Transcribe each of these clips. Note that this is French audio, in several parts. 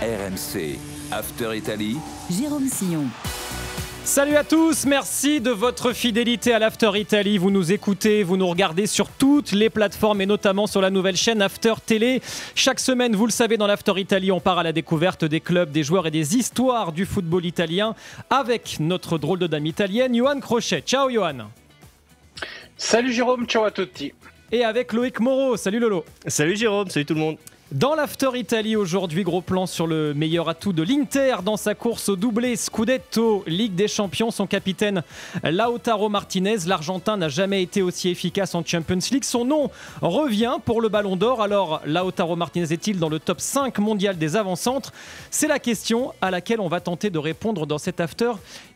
RMC, After Italy, Jérôme Sillon. Salut à tous, merci de votre fidélité à l'After Italy. Vous nous écoutez, vous nous regardez sur toutes les plateformes et notamment sur la nouvelle chaîne After Télé. Chaque semaine, vous le savez, dans l'After Italy, on part à la découverte des clubs, des joueurs et des histoires du football italien avec notre drôle de dame italienne, Johan Crochet. Ciao Johan. Salut Jérôme, ciao à tutti. Et avec Loïc Moreau. Salut Lolo. Salut Jérôme, salut tout le monde. Dans l'After Italy aujourd'hui, gros plan sur le meilleur atout de l'Inter dans sa course au doublé Scudetto, Ligue des Champions. Son capitaine Lautaro Martinez, l'Argentin, n'a jamais été aussi efficace en Champions League. Son nom revient pour le Ballon d'Or. Alors, Lautaro Martinez est-il dans le top 5 mondial des avant-centres ? C'est la question à laquelle on va tenter de répondre dans cet After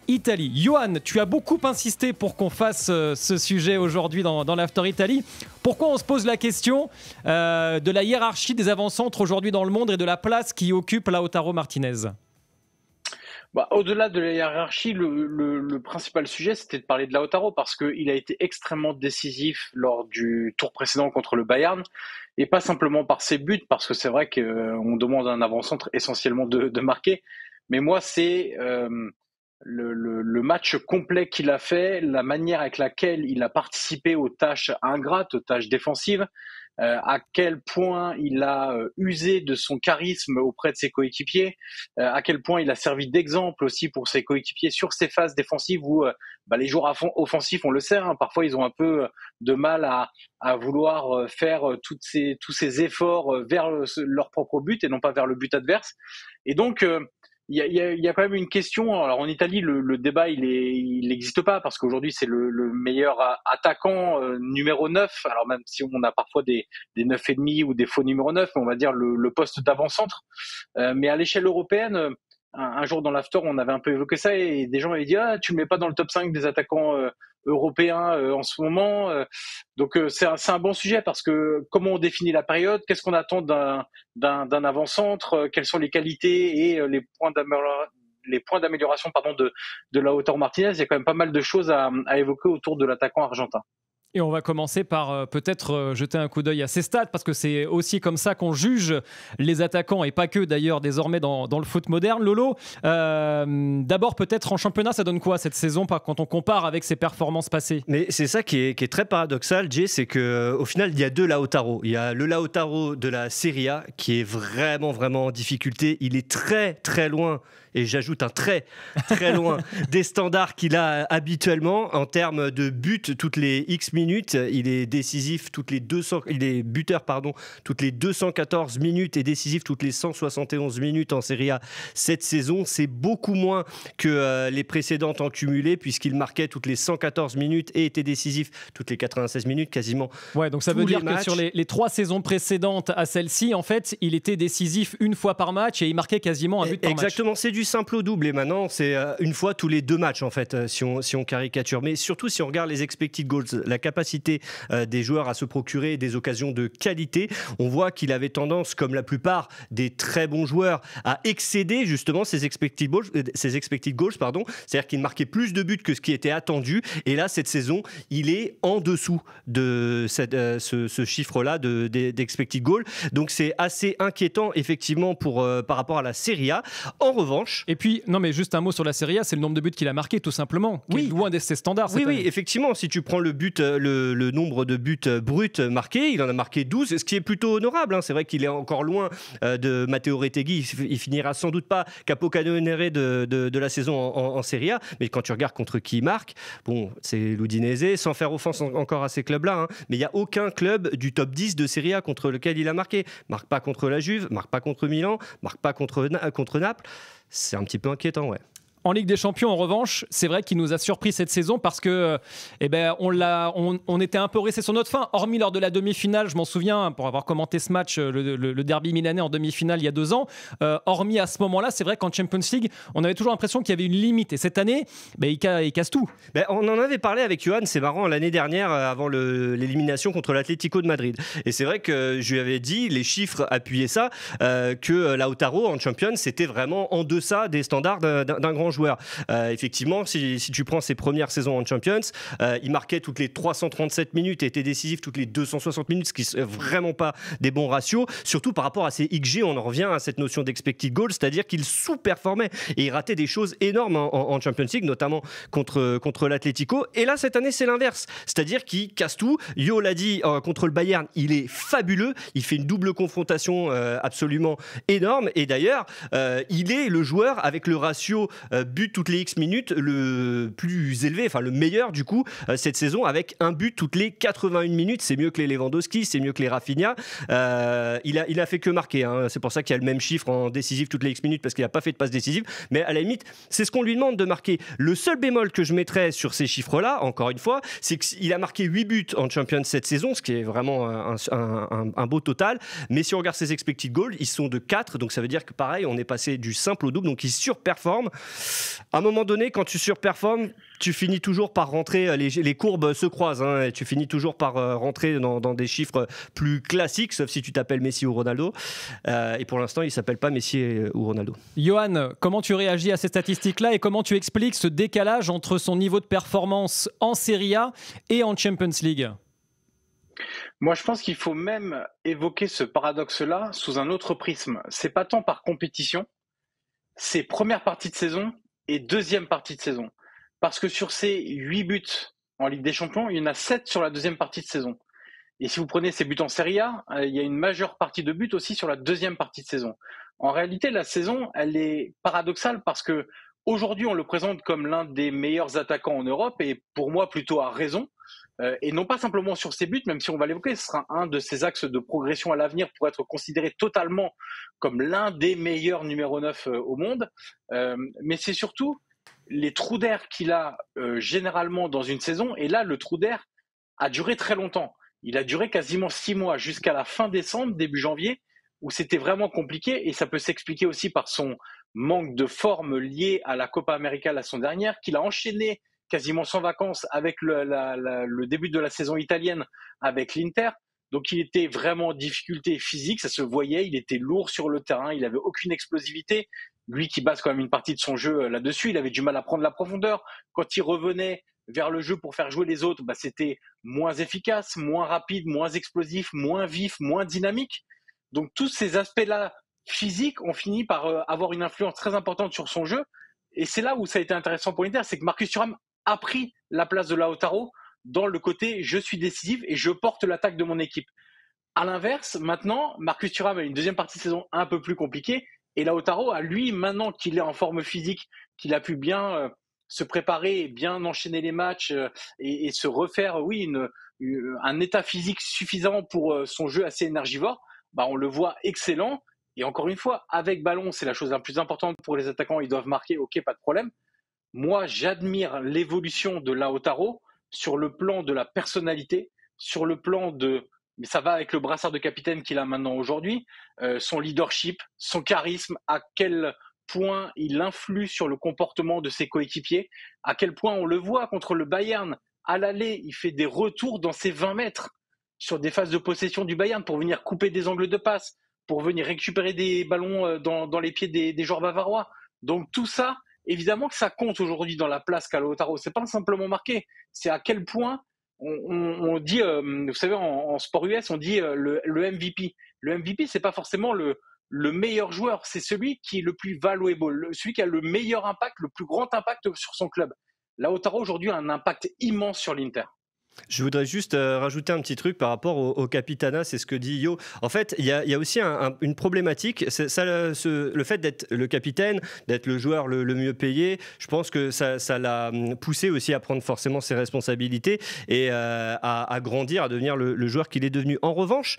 Italy. Johan, tu as beaucoup insisté pour qu'on fasse ce sujet aujourd'hui dans l'After Italy. Pourquoi on se pose la question de la hiérarchie des avant-centres aujourd'hui dans le monde et de la place qui occupe Lautaro Martinez ? Au-delà de la hiérarchie, le principal sujet, c'était de parler de Lautaro parce qu'il a été extrêmement décisif lors du tour précédent contre le Bayern et pas simplement par ses buts, parce que c'est vrai qu'on demande à un avant-centre essentiellement de marquer. Mais moi, c'est le match complet qu'il a fait, la manière avec laquelle il a participé aux tâches ingrates, aux tâches défensives, à quel point il a usé de son charisme auprès de ses coéquipiers, à quel point il a servi d'exemple aussi pour ses coéquipiers sur ces phases défensives où les joueurs offensifs, on le sait, parfois ils ont un peu de mal à vouloir faire tous ces efforts vers leur propre but et non pas vers le but adverse. Et donc il y a quand même une question. Alors en Italie, le débat il n'existe pas parce qu'aujourd'hui c'est le meilleur attaquant numéro 9. Alors même si on a parfois des 9,5 ou des faux numéro 9, on va dire le poste d'avant-centre. Mais à l'échelle européenne, un jour dans l'after, on avait un peu évoqué ça et des gens avaient dit tu le mets pas dans le top 5 des attaquants européens en ce moment. Donc c'est un bon sujet parce que comment on définit la période, qu'est-ce qu'on attend d'un avant-centre, quelles sont les qualités et les points d'amélioration de Lautaro Martinez. Il y a quand même pas mal de choses à évoquer autour de l'attaquant argentin. Et on va commencer par peut-être jeter un coup d'œil à ces stats, parce que c'est aussi comme ça qu'on juge les attaquants, et pas que d'ailleurs désormais dans le foot moderne. Lolo, d'abord peut-être en championnat, ça donne quoi cette saison quand on compare avec ses performances passées ? Mais c'est ça qui est très paradoxal, Jay, c'est qu'au final, il y a deux Lautaro. Il y a le Lautaro de la Serie A qui est vraiment, vraiment en difficulté. Il est très, très loin, et j'ajoute un très, très loin, des standards qu'il a habituellement en termes de buts toutes les X minutes. Il est décisif il est buteur toutes les 214 minutes et décisif toutes les 171 minutes en Serie A cette saison. C'est beaucoup moins que les précédentes en cumulé, puisqu'il marquait toutes les 114 minutes et était décisif toutes les 96 minutes quasiment. Ouais, donc ça veut dire que sur les 3 saisons précédentes à celle-ci, en fait, il était décisif une fois par match et il marquait quasiment un but par match. Exactement, c'est du simple au double et maintenant c'est une fois tous les 2 matchs en fait, si on caricature. Mais surtout si on regarde les expected goals, la capacité des joueurs à se procurer des occasions de qualité, on voit qu'il avait tendance, comme la plupart des très bons joueurs, à excéder justement ces expected goals, c'est-à-dire qu'il marquait plus de buts que ce qui était attendu, et là cette saison il est en dessous de ce chiffre-là d'expected goals, donc c'est assez inquiétant effectivement par rapport à la Serie A. En revanche, et puis non mais juste un mot sur la Serie A, c'est le nombre de buts qu'il a marqué tout simplement, qui est loin de ses standards. Oui, effectivement, si tu prends le nombre de buts bruts marqués, il en a marqué 12, ce qui est plutôt honorable. C'est vrai qu'il est encore loin de Matteo Retegui. Il finira sans doute pas capocannoniere de la saison en Serie A, mais quand tu regardes contre qui il marque, c'est l'Udinese, sans faire offense encore à ces clubs-là, mais il n'y a aucun club du top 10 de Serie A contre lequel il a marqué. Marque pas contre la Juve, marque pas contre Milan, marque pas contre Naples. C'est un petit peu inquiétant, ouais. En Ligue des Champions, en revanche, c'est vrai qu'il nous a surpris cette saison parce que on était un peu resté sur notre faim. Hormis lors de la demi-finale, je m'en souviens, pour avoir commenté ce match, le derby milanais en demi-finale il y a 2 ans. Hormis à ce moment-là, c'est vrai qu'en Champions League, on avait toujours l'impression qu'il y avait une limite. Et cette année, il casse tout. On en avait parlé avec Johan, c'est marrant, l'année dernière, avant l'élimination contre l'Atlético de Madrid. Et c'est vrai que je lui avais dit, les chiffres appuyaient ça, que Lautaro en Champions, c'était vraiment en deçà des standards d'un grand joueur. joueur. Effectivement, si tu prends ses premières saisons en Champions, il marquait toutes les 337 minutes et était décisif toutes les 260 minutes, ce qui n'est vraiment pas des bons ratios, surtout par rapport à ses XG. On en revient à cette notion d'expected goal, c'est-à-dire qu'il sous-performait et il ratait des choses énormes en Champions League, notamment contre l'Atlético. Et là, cette année, c'est l'inverse, c'est-à-dire qu'il casse tout. Yo l'a dit, contre le Bayern, il est fabuleux, il fait une double confrontation absolument énorme, et d'ailleurs, il est le joueur avec le ratio but toutes les X minutes le plus élevé, enfin le meilleur du coup, cette saison, avec un but toutes les 81 minutes. C'est mieux que les Lewandowski, c'est mieux que les Rafinha. Il a fait que marquer, hein. C'est pour ça qu'il y a le même chiffre en décisif toutes les X minutes, parce qu'il n'a pas fait de passe décisive, mais à la limite, c'est ce qu'on lui demande de marquer. Le seul bémol que je mettrais sur ces chiffres-là, encore une fois, c'est qu'il a marqué 8 buts en Champions cette saison, ce qui est vraiment un beau total, mais si on regarde ses expected goals, ils sont de 4, donc ça veut dire que pareil, on est passé du simple au double, donc il surperforme. À un moment donné, quand tu surperformes, tu finis toujours par rentrer, les courbes se croisent, hein, et tu finis toujours par rentrer dans des chiffres plus classiques, sauf si tu t'appelles Messi ou Ronaldo, et pour l'instant il ne s'appelle pas Messi ou Ronaldo. Johan, comment tu réagis à ces statistiques-là et comment tu expliques ce décalage entre son niveau de performance en Serie A et en Champions League ? Moi, je pense qu'il faut même évoquer ce paradoxe-là sous un autre prisme. C'est pas tant par compétition, c'est première partie de saison et deuxième partie de saison. Parce que sur ces 8 buts en Ligue des Champions, il y en a 7 sur la deuxième partie de saison. Et si vous prenez ces buts en Serie A, il y a une majeure partie de buts aussi sur la deuxième partie de saison. En réalité, la saison, elle est paradoxale parce que aujourd'hui, on le présente comme l'un des meilleurs attaquants en Europe, et pour moi, plutôt à raison. Et non pas simplement sur ses buts, même si on va l'évoquer, ce sera un de ses axes de progression à l'avenir pour être considéré totalement comme l'un des meilleurs numéro 9 au monde. Mais c'est surtout les trous d'air qu'il a généralement dans une saison. Et là, le trou d'air a duré très longtemps. Il a duré quasiment 6 mois, jusqu'à la fin décembre, début janvier, où c'était vraiment compliqué. Et ça peut s'expliquer aussi par son manque de forme lié à la Copa América la saison dernière, qu'il a enchaîné quasiment sans vacances avec le début de la saison italienne avec l'Inter. Donc il était vraiment en difficulté physique, ça se voyait, il était lourd sur le terrain, il n'avait aucune explosivité. Lui qui base quand même une partie de son jeu là-dessus, il avait du mal à prendre la profondeur. Quand il revenait vers le jeu pour faire jouer les autres, c'était moins efficace, moins rapide, moins explosif, moins vif, moins dynamique. Donc tous ces aspects-là physiques ont fini par avoir une influence très importante sur son jeu. Et c'est là où ça a été intéressant pour l'Inter, c'est que Marcus Thuram a pris la place de Lautaro dans le côté je suis décisif et je porte l'attaque de mon équipe. À l'inverse, maintenant, Marcus Thuram a une deuxième partie de saison un peu plus compliquée et Lautaro a lui, maintenant qu'il est en forme physique, qu'il a pu bien se préparer et bien enchaîner les matchs et se refaire, un état physique suffisant pour son jeu assez énergivore, on le voit excellent. Et encore une fois, avec ballon, c'est la chose la plus importante pour les attaquants, ils doivent marquer, ok, pas de problème. Moi, j'admire l'évolution de Lautaro sur le plan de la personnalité, sur le plan mais ça va avec le brassard de capitaine qu'il a maintenant aujourd'hui, son leadership, son charisme, à quel point il influe sur le comportement de ses coéquipiers, à quel point on le voit contre le Bayern. À l'aller, il fait des retours dans ses 20 mètres sur des phases de possession du Bayern pour venir couper des angles de passe, pour venir récupérer des ballons dans les pieds des joueurs bavarois. Donc tout ça, évidemment que ça compte aujourd'hui dans la place qu'a Lautaro. C'est pas simplement marqué, c'est à quel point on dit, vous savez, en sport US, on dit le MVP. Le MVP, c'est pas forcément le meilleur joueur, c'est celui qui est le plus valuable, celui qui a le meilleur impact, le plus grand impact sur son club. Lautaro aujourd'hui a un impact immense sur l'Inter. Je voudrais juste rajouter un petit truc par rapport au Capitana, c'est ce que dit Yo. En fait, il y a aussi une problématique, le fait d'être le capitaine, d'être le joueur le mieux payé, je pense que ça l'a poussé aussi à prendre forcément ses responsabilités et à grandir, à devenir le joueur qu'il est devenu. En revanche,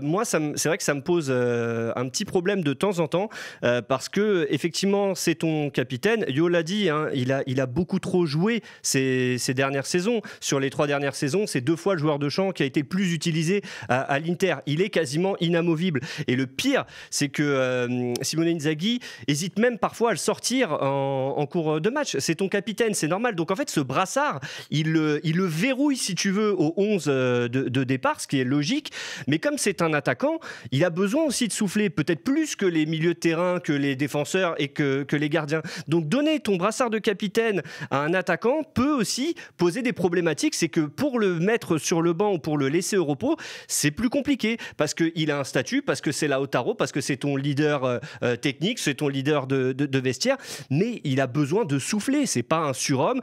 moi, c'est vrai que ça me pose un petit problème de temps en temps, parce que effectivement, c'est ton capitaine. Yo l'a dit, hein, il a beaucoup trop joué ces dernières saisons. Sur les 3 dernières dernières saisons, c'est 2 fois le joueur de champ qui a été le plus utilisé à l'Inter. Il est quasiment inamovible. Et le pire, c'est que Simone Inzaghi hésite même parfois à le sortir en cours de match. C'est ton capitaine, c'est normal. Donc en fait, ce brassard, il le verrouille, si tu veux, au 11 de départ, ce qui est logique. Mais comme c'est un attaquant, il a besoin aussi de souffler, peut-être plus que les milieux de terrain, que les défenseurs et que les gardiens. Donc donner ton brassard de capitaine à un attaquant peut aussi poser des problématiques. C'est que pour le mettre sur le banc ou pour le laisser au repos, c'est plus compliqué parce qu'il a un statut, parce que c'est Lautaro, parce que c'est ton leader technique, c'est ton leader de vestiaire, mais il a besoin de souffler. C'est pas un surhomme.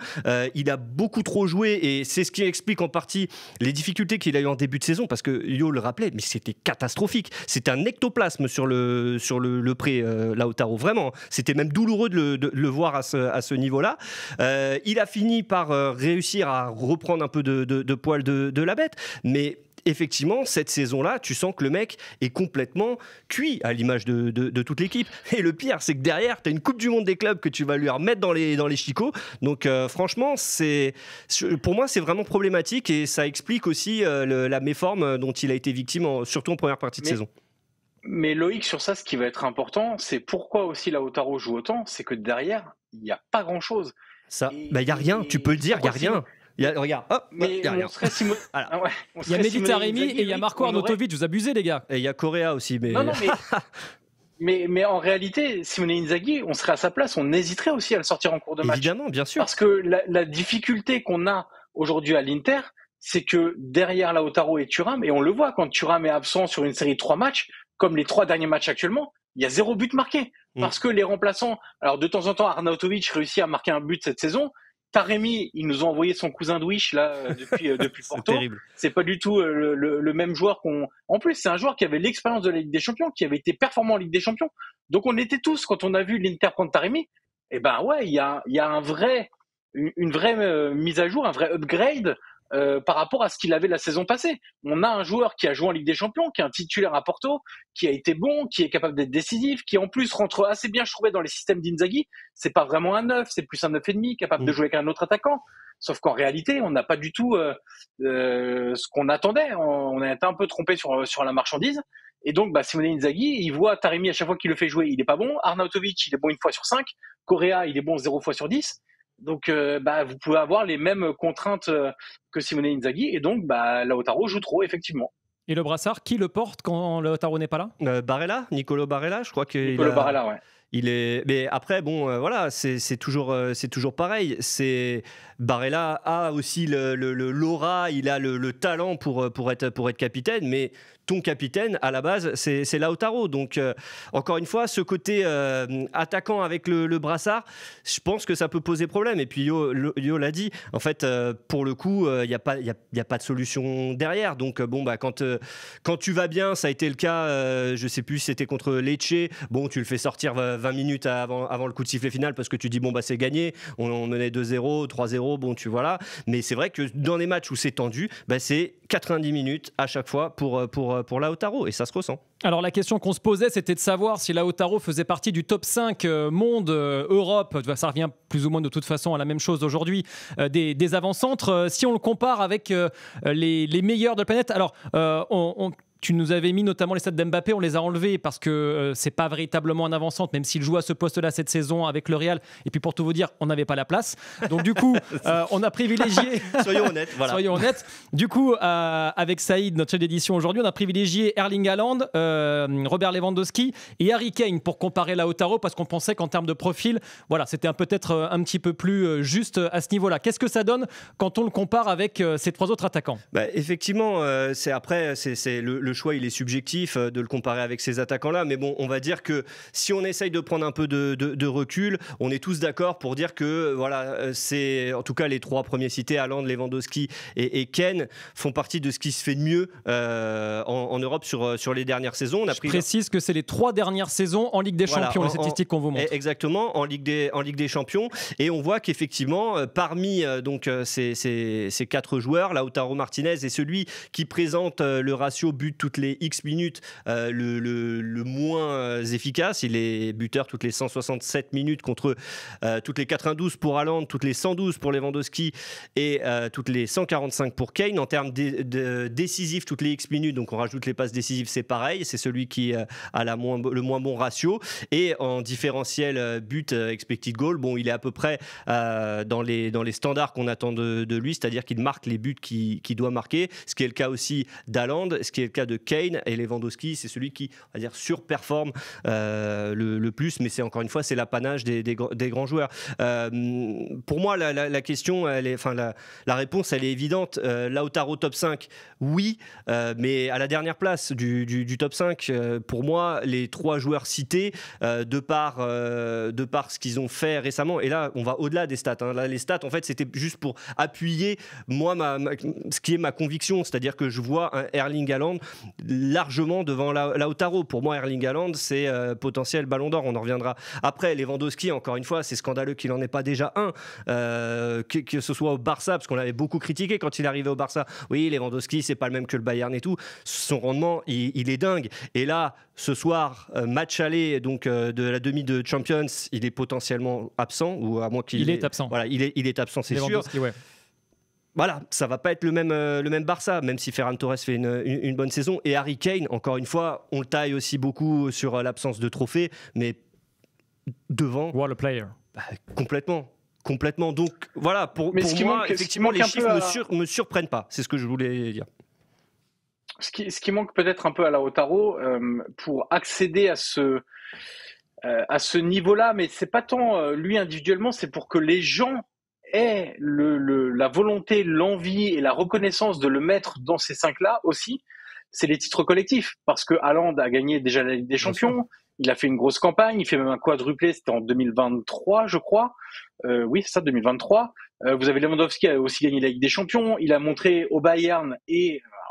Il a beaucoup trop joué et c'est ce qui explique en partie les difficultés qu'il a eu en début de saison, parce que Yo le rappelait, mais c'était catastrophique. C'était un ectoplasme sur le pré, Lautaro. Vraiment, c'était même douloureux de le voir à ce niveau-là. Il a fini par réussir à reprendre un peu de poil de la bête, mais effectivement, cette saison-là, tu sens que le mec est complètement cuit à l'image de toute l'équipe. Et le pire, c'est que derrière, tu as une Coupe du Monde des clubs que tu vas lui remettre dans les chicots. Donc franchement, pour moi, c'est vraiment problématique et ça explique aussi la méforme dont il a été victime, surtout en première partie de saison. Mais Loïc, sur ça, ce qui va être important, c'est pourquoi aussi Lautaro joue autant, c'est que derrière, il n'y a pas grand-chose. Il n'y a rien, tu peux le dire, il n'y a rien. Regarde, hop, mais y a rien. Voilà. Ah ouais, il y a Mehdi Taremi et il y a Marco Arnautovic, vous abusez les gars. Et il y a Correa aussi. Mais... Non, mais en réalité, Simone Inzaghi, on serait à sa place, on hésiterait aussi à le sortir en cours de match. Évidemment, bien sûr. Parce que la difficulté qu'on a aujourd'hui à l'Inter, c'est que derrière Lautaro et Thuram, et on le voit quand Thuram est absent sur une série de 3 matchs, comme les 3 derniers matchs actuellement, il y a 0 but marqué. Parce que les remplaçants, alors de temps en temps, Arnautovic réussit à marquer un but cette saison. Taremi, ils nous ont envoyé son cousin Dwich là depuis Porto. C'est pas du tout le même joueur qu'on. En plus, c'est un joueur qui avait l'expérience de la Ligue des Champions, qui avait été performant en Ligue des Champions. Donc on était tous, quand on a vu l'Inter prendre Taremi, eh ben ouais, il y a une vraie mise à jour, un vrai upgrade par rapport à ce qu'il avait la saison passée. On a un joueur qui a joué en Ligue des Champions, qui est un titulaire à Porto, qui a été bon, qui est capable d'être décisif, qui en plus rentre assez bien, je trouvais, dans les systèmes d'Inzaghi. C'est pas vraiment un 9, c'est plus un 9,5, capable de jouer avec un autre attaquant. Sauf qu'en réalité, on n'a pas du tout ce qu'on attendait. On a été un peu trompé sur la marchandise. Et donc, Simone Inzaghi, il voit Taremi à chaque fois qu'il le fait jouer, il est pas bon. Arnautovic, il est bon 1 fois sur 5. Correa, il est bon 0 fois sur 10. Donc, vous pouvez avoir les mêmes contraintes que Simone Inzaghi. Et donc, Lautaro joue trop, effectivement. Et le brassard, qui le porte quand Lautaro n'est pas là ? Barella, Nicolo Barella, je crois qu'il Nicolo Barella, ouais. Mais après, bon, voilà, c'est toujours pareil. Barella a aussi l'aura, il a le talent pour être capitaine, mais ton capitaine, à la base, c'est Lautaro. Donc, encore une fois, ce côté attaquant avec le brassard, je pense que ça peut poser problème. Et puis, Yo l'a dit, en fait, pour le coup, il n'y a pas de solution derrière. Donc, quand tu vas bien, ça a été le cas, je ne sais plus si c'était contre Lecce. Bon, tu le fais sortir 20 minutes avant le coup de sifflet final parce que tu dis, c'est gagné. On menait 2-0, 3-0, bon, tu vois là. Mais c'est vrai que dans les matchs où c'est tendu, c'est 90 minutes à chaque fois pour Lautaro, et ça se ressent. Alors la question qu'on se posait, c'était de savoir si Lautaro faisait partie du top 5 monde, Europe, ça revient plus ou moins de toute façon à la même chose aujourd'hui, des avant-centres. Si on le compare avec les meilleurs de la planète, alors tu nous avais mis notamment les stats d'Mbappé, on les a enlevés parce que c'est pas véritablement un avant-centre, même s'il joue à ce poste-là cette saison avec le Real. Et puis pour tout vous dire, on n'avait pas la place. Donc du coup, on a privilégié. Soyons honnêtes. Voilà. Soyons honnêtes. Du coup, avec Saïd, notre chef d'édition aujourd'hui, on a privilégié Erling Haaland, Robert Lewandowski et Harry Kane pour comparer Lautaro parce qu'on pensait qu'en termes de profil, voilà, c'était peut-être un petit peu plus juste à ce niveau-là. Qu'est-ce que ça donne quand on le compare avec ces 3 autres attaquants ? Effectivement, c'est le choix, il est subjectif de le comparer avec ces attaquants-là, mais bon, on va dire que si on essaye de prendre un peu de recul, on est tous d'accord pour dire que voilà, c'est en tout cas les 3 premiers cités, Haaland, Lewandowski et Kane, font partie de ce qui se fait de mieux en Europe sur les dernières saisons. Je précise que c'est les 3 dernières saisons en Ligue des Champions, les statistiques qu'on vous montre. Exactement, en Ligue des Champions, et on voit qu'effectivement, parmi ces 4 joueurs, Lautaro Martinez est celui qui présente le ratio but toutes les X minutes, le moins efficace. Il est buteur toutes les 167 minutes contre toutes les 92 pour Haaland, toutes les 112 pour Lewandowski et toutes les 145 pour Kane. En termes décisifs, toutes les X minutes, donc on rajoute les passes décisives, c'est pareil. C'est celui qui a le moins bon ratio. Et en différentiel but expected goal, bon, il est à peu près dans les standards qu'on attend de lui, c'est-à-dire qu'il marque les buts qu'il doit marquer, ce qui est le cas aussi d'Haaland, ce qui est le cas de Kane, et Lewandowski, c'est celui qui, on va dire, surperforme le plus, mais c'est encore une fois, c'est l'apanage des grands joueurs. Pour moi, la question, la réponse, elle est évidente. Lautaro top 5, oui, mais à la dernière place du top 5, pour moi, les 3 joueurs cités, de par ce qu'ils ont fait récemment, et là, on va au-delà des stats. Là, les stats, en fait, c'était juste pour appuyer, moi, ce qui est ma conviction, c'est-à-dire que je vois un Erling Haaland largement devant Lautaro. Pour moi, Erling Haaland, c'est potentiel Ballon d'Or. On en reviendra après. Lewandowski, encore une fois, c'est scandaleux qu'il n'en ait pas déjà un, que ce soit au Barça, parce qu'on l'avait beaucoup critiqué quand il est arrivé au Barça. Oui, Lewandowski, c'est pas le même que le Bayern et tout. Son rendement, il est dingue. Et là, ce soir, match aller donc de la demi de Champions, il est potentiellement absent, ou à moins qu'il est absent. Voilà, il est absent, c'est sûr. Ouais. Voilà, ça va pas être le même Barça, même si Ferran Torres fait une bonne saison. Et Harry Kane, encore une fois, on le taille aussi beaucoup sur l'absence de trophée, mais devant. What a player. Complètement. Donc voilà, pour moi, effectivement, les chiffres me surprennent pas. C'est ce que je voulais dire. Ce qui manque peut-être un peu à Lautaro pour accéder à ce niveau-là, mais c'est pas tant lui individuellement, c'est pour que les gens aient la volonté, l'envie et la reconnaissance de le mettre dans ces 5-là aussi, c'est les titres collectifs. Parce que Haaland a gagné déjà la Ligue des Champions, il a fait une grosse campagne, il fait même un quadruplé, c'était en 2023, je crois. Oui, c'est ça, 2023. Vous avez Lewandowski qui a aussi gagné la Ligue des Champions, il a montré au Bayern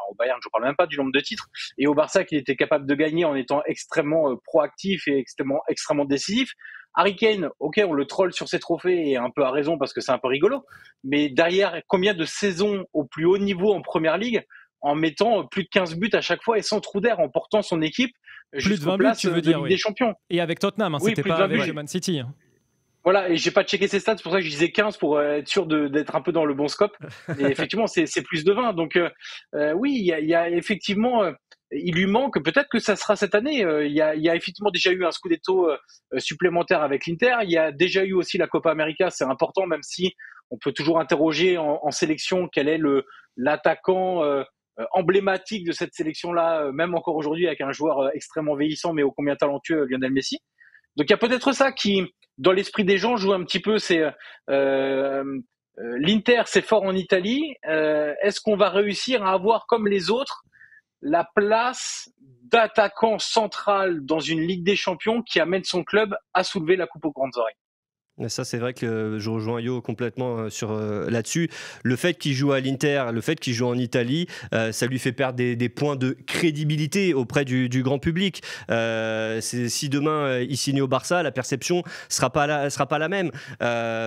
au Bayern, je ne parle même pas du nombre de titres, et au Barça qu'il était capable de gagner en étant extrêmement proactif et extrêmement décisif. Harry Kane, ok, on le troll sur ses trophées et un peu à raison parce que c'est un peu rigolo, mais derrière, combien de saisons au plus haut niveau en Première Ligue en mettant plus de 15 buts à chaque fois et sans trou d'air, en portant son équipe jusqu'aux places de Ligue des Champions. Et avec Tottenham, c'était pas avec Man City. Voilà, et j'ai pas checké ses stats, c'est pour ça que je disais 15 pour être sûr d'être un peu dans le bon scope. Et effectivement, c'est plus de 20. Donc oui, il y a effectivement, il lui manque, peut-être que ça sera cette année. Il y a effectivement déjà eu un Scudetto supplémentaire avec l'Inter. Il y a déjà eu aussi la Copa América, c'est important, même si on peut toujours interroger en sélection quel est l'attaquant emblématique de cette sélection-là, même encore aujourd'hui avec un joueur extrêmement vieillissant, mais ô combien talentueux, Lionel Messi. Donc il y a peut-être ça qui, dans l'esprit des gens, joue un petit peu. C'est l'Inter, c'est fort en Italie. Est-ce qu'on va réussir à avoir, comme les autres, la place d'attaquant central dans une Ligue des Champions qui amène son club à soulever la coupe aux grandes oreilles? Et ça, c'est vrai que je rejoins Yo complètement là-dessus. Le fait qu'il joue à l'Inter, le fait qu'il joue en Italie, ça lui fait perdre des points de crédibilité auprès du grand public. Si demain il signe au Barça, la perception sera pas la même.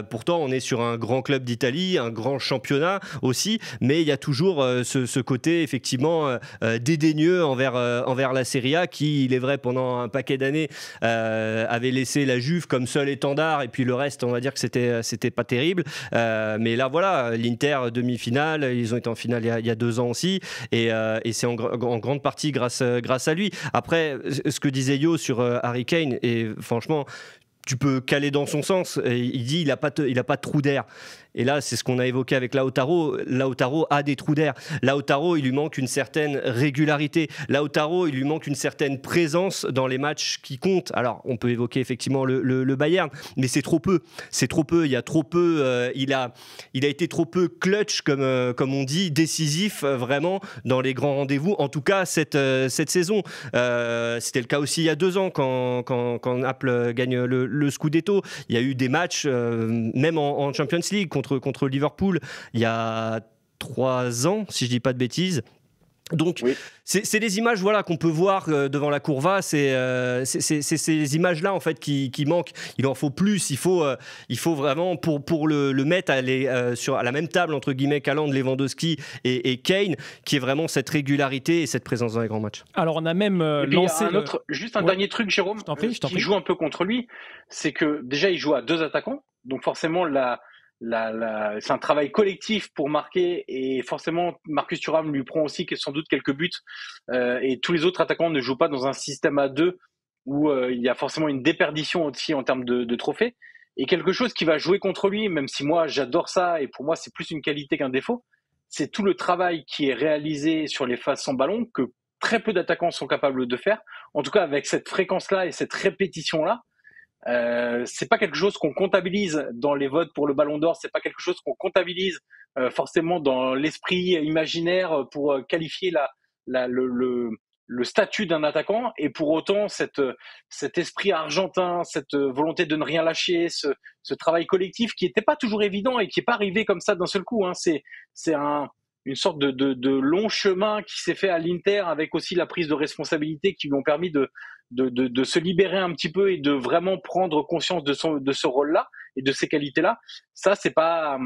Pourtant, on est sur un grand club d'Italie, un grand championnat aussi, mais il y a toujours ce côté effectivement dédaigneux envers la Serie A qui, il est vrai, pendant un paquet d'années avait laissé la Juve comme seul étendard, et puis le reste, on va dire que c'était pas terrible, mais là voilà, l'Inter demi-finale, ils ont été en finale il y a 2 ans aussi, et c'est en grande partie grâce à lui. Après, ce que disait Yo sur Harry Kane, et franchement, tu peux caler dans son sens. Il dit il a pas de trou d'air. Et là, c'est ce qu'on a évoqué avec Lautaro. Lautaro a des trous d'air. Lautaro, il lui manque une certaine régularité. Lautaro, il lui manque une certaine présence dans les matchs qui comptent. Alors, on peut évoquer effectivement le Bayern, mais c'est trop peu. C'est trop peu. Il y a trop peu. Il a été trop peu clutch, comme on dit, décisif vraiment dans les grands rendez-vous. En tout cas, cette saison. C'était le cas aussi il y a 2 ans quand Naples gagne le Scudetto. Il y a eu des matchs, même en Champions League, contre Liverpool il y a 3 ans, si je dis pas de bêtises. Donc, Oui. c'est des images voilà, qu'on peut voir devant la Courva. C'est ces images-là en fait, qui manquent. Il en faut plus. Il faut vraiment, pour le mettre à la même table, entre guillemets, qu'Haaland, Lewandowski et Kane, qui est vraiment cette régularité et cette présence dans les grands matchs. Alors, on a même Et puis, lancé. Juste un dernier truc, Jérôme, Je t'en prie. qui joue un peu contre lui, c'est que déjà, il joue à 2 attaquants. Donc, forcément, c'est un travail collectif pour marquer, et forcément Marcus Thuram lui prend aussi sans doute quelques buts, et tous les autres attaquants ne jouent pas dans un système à 2 où il y a forcément une déperdition aussi en termes de trophées. Et quelque chose qui va jouer contre lui, même si moi j'adore ça et pour moi c'est plus une qualité qu'un défaut, c'est tout le travail qui est réalisé sur les phases sans ballon que très peu d'attaquants sont capables de faire, en tout cas avec cette fréquence-là et cette répétition-là. C'est pas quelque chose qu'on comptabilise dans les votes pour le Ballon d'Or, c'est pas quelque chose qu'on comptabilise forcément dans l'esprit imaginaire pour qualifier le statut d'un attaquant. Et pour autant, cet esprit argentin, cette volonté de ne rien lâcher, ce travail collectif qui n'était pas toujours évident et qui n'est pas arrivé comme ça d'un seul coup, hein. C'est une sorte de long chemin qui s'est fait à l'Inter, avec aussi la prise de responsabilité qui lui ont permis de se libérer un petit peu et de vraiment prendre conscience de ce rôle-là et de ces qualités-là. Ça, c'est pas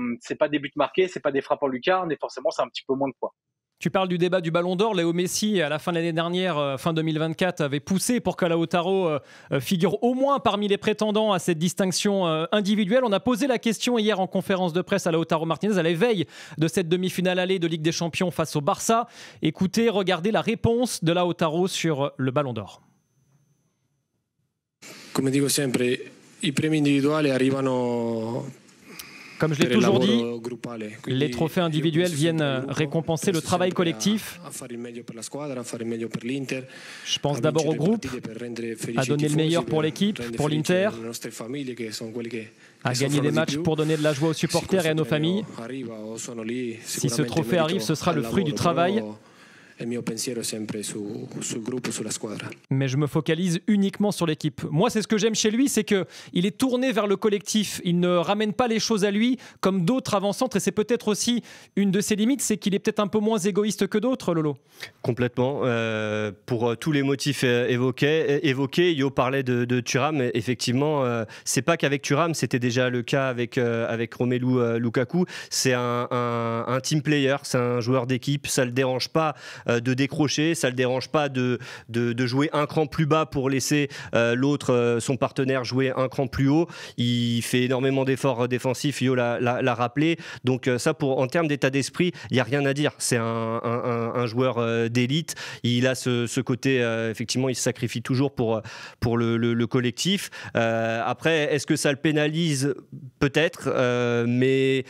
des buts marqués, c'est pas des frappes en lucarne, et forcément, c'est un petit peu moins de poids. Tu parles du débat du Ballon d'Or. Léo Messi, à la fin de l'année dernière, fin 2024, avait poussé pour que Lautaro figure au moins parmi les prétendants à cette distinction individuelle. On a posé la question hier en conférence de presse à Lautaro Martinez à la veille de cette demi-finale allée de Ligue des Champions face au Barça. Écoutez, regardez la réponse de Lautaro sur le Ballon d'Or. Come dico sempre, i premi individuali arrivano. Comme je l'ai toujours dit, les trophées individuels viennent récompenser le travail collectif. Je pense d'abord au groupe, à donner le meilleur pour l'équipe, pour l'Inter, à gagner des matchs pour donner de la joie aux supporters et à nos familles. Si ce trophée arrive, ce sera le fruit du travail. Mais je me focalise uniquement sur l'équipe. Moi, c'est ce que j'aime chez lui, c'est qu'il est tourné vers le collectif. Il ne ramène pas les choses à lui comme d'autres avant-centres. Et c'est peut-être aussi une de ses limites, c'est qu'il est peut-être un peu moins égoïste que d'autres, Lolo. Complètement. Pour tous les motifs évoqués, Yo parlait de Thuram. Effectivement, c'est pas qu'avec Thuram, c'était déjà le cas avec Romelu Lukaku. C'est un team player, c'est un joueur d'équipe. Ça le dérange pas de décrocher, ça le dérange pas de jouer un cran plus bas pour laisser l'autre, son partenaire, jouer un cran plus haut. Il fait énormément d'efforts défensifs, Yo l'a rappelé. Donc ça, en termes d'état d'esprit, il n'y a rien à dire. C'est un joueur d'élite. Il a ce côté, effectivement, il se sacrifie toujours pour le collectif. Après, est-ce que ça le pénalise ? Peut-être, mais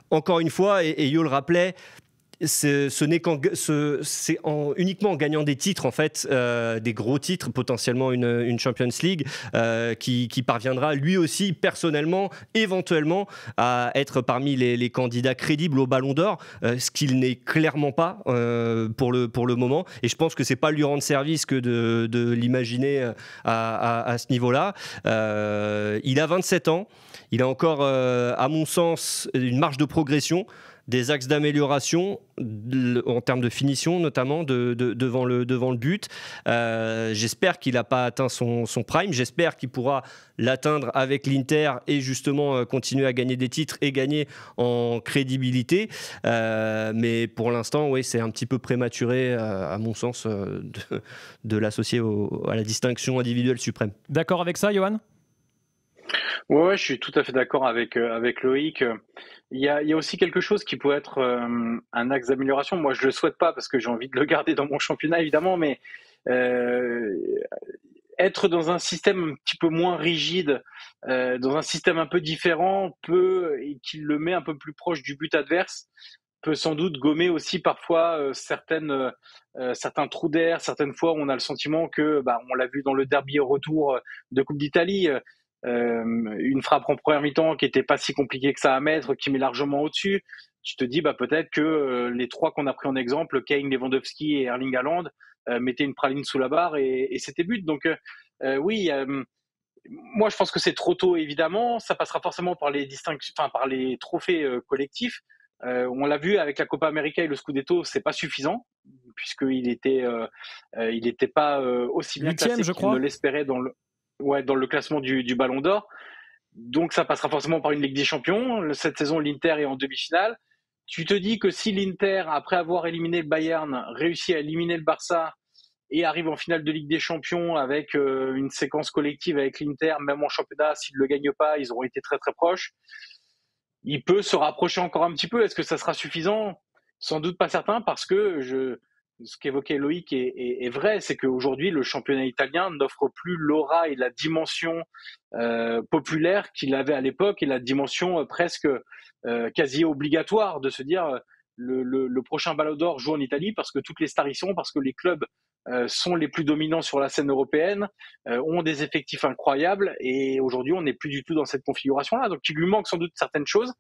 encore une fois, et Yo le rappelait, c'est uniquement en gagnant des titres, en fait, des gros titres, potentiellement une Champions League, qui parviendra lui aussi personnellement, éventuellement, à être parmi les candidats crédibles au Ballon d'Or, ce qu'il n'est clairement pas pour le moment. Et je pense que c'est pas lui rendre service que de l'imaginer à ce niveau-là. Il a 27 ans. Il a encore, à mon sens, une marge de progression, des axes d'amélioration en termes de finition, notamment devant le but. J'espère qu'il n'a pas atteint son prime. J'espère qu'il pourra l'atteindre avec l'Inter et justement continuer à gagner des titres et gagner en crédibilité. Mais pour l'instant, oui, c'est un petit peu prématuré, à mon sens, de l'associer à la distinction individuelle suprême. D'accord avec ça, Johan ? Ouais, je suis tout à fait d'accord avec Loïc. Il y a aussi quelque chose qui peut être un axe d'amélioration. Moi, je le souhaite pas parce que j'ai envie de le garder dans mon championnat, évidemment, mais être dans un système un petit peu moins rigide, dans un système un peu différent, et qui le met un peu plus proche du but adverse, peut sans doute gommer aussi parfois certains trous d'air. Certaines fois, on a le sentiment que, on l'a vu dans le derby au retour de Coupe d'Italie, une frappe en première mi-temps qui était pas si compliquée que ça à mettre, qui met largement au-dessus. Tu te dis peut-être que les trois qu'on a pris en exemple, Kane, Lewandowski et Erling Haaland, mettaient une praline sous la barre et c'était but. Donc oui, moi je pense que c'est trop tôt, évidemment. Ça passera forcément par les distinctions, par les trophées collectifs. On l'a vu avec la Copa América et le Scudetto, c'est pas suffisant puisqu'il était pas aussi bien classé qu'il ne l'espérait dans le classement du Ballon d'Or. Donc ça passera forcément par une Ligue des Champions. Cette saison, l'Inter est en demi-finale. Tu te dis que si l'Inter, après avoir éliminé le Bayern, réussit à éliminer le Barça et arrive en finale de Ligue des Champions avec une séquence collective avec l'Inter, même en championnat, s'ils ne le gagnent pas, ils auront été très très proches. Il peut se rapprocher encore un petit peu. Est-ce que ça sera suffisant ? Sans doute pas certain, parce que ce qu'évoquait Loïc est vrai, c'est qu'aujourd'hui, le championnat italien n'offre plus l'aura et la dimension populaire qu'il avait à l'époque, et la dimension presque quasi obligatoire de se dire le prochain Ballon d'Or joue en Italie, parce que toutes les stars y sont, parce que les clubs sont les plus dominants sur la scène européenne, ont des effectifs incroyables, et aujourd'hui on n'est plus du tout dans cette configuration-là, donc il lui manque sans doute certaines choses,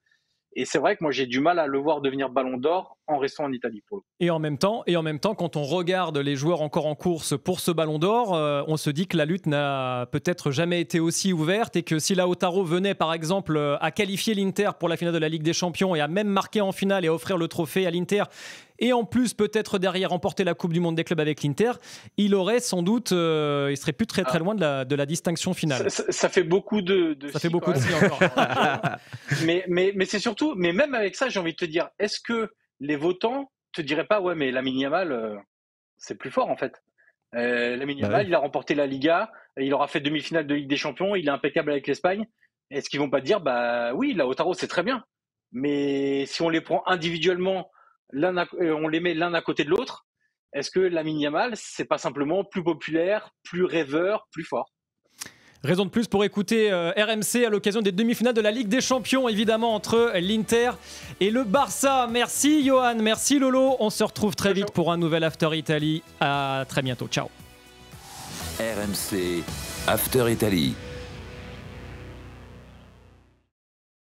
et c'est vrai que moi j'ai du mal à le voir devenir Ballon d'Or en restant en Italie pour le coup. Et en même temps, quand on regarde les joueurs encore en course pour ce Ballon d'Or, on se dit que la lutte n'a peut-être jamais été aussi ouverte, et que si Lautaro venait par exemple à qualifier l'Inter pour la finale de la Ligue des Champions et à même marquer en finale et à offrir le trophée à l'Inter, et en plus peut-être derrière remporter la Coupe du Monde des clubs avec l'Inter, il aurait sans doute, il serait plus très loin de la distinction finale. Ça fait beaucoup de ça fait beaucoup de si encore. mais c'est surtout, mais même avec ça, j'ai envie de te dire, est-ce que les votants te diraient pas, ouais, mais Lamine Yamal, c'est plus fort en fait. Lamine Yamal, il a remporté la Liga, il aura fait demi-finale de Ligue des Champions, il est impeccable avec l'Espagne. Est-ce qu'ils vont pas te dire, bah oui, Lautaro c'est très bien, mais si on les prend individuellement, on les met l'un à côté de l'autre, est-ce que Lamine Yamal, c'est pas simplement plus populaire, plus rêveur, plus fort ? Raison de plus pour écouter RMC à l'occasion des demi-finales de la Ligue des Champions, évidemment, entre l'Inter et le Barça. Merci Johan, merci Lolo. On se retrouve très vite pour un nouvel After Italy. À très bientôt. Ciao. RMC After Italy.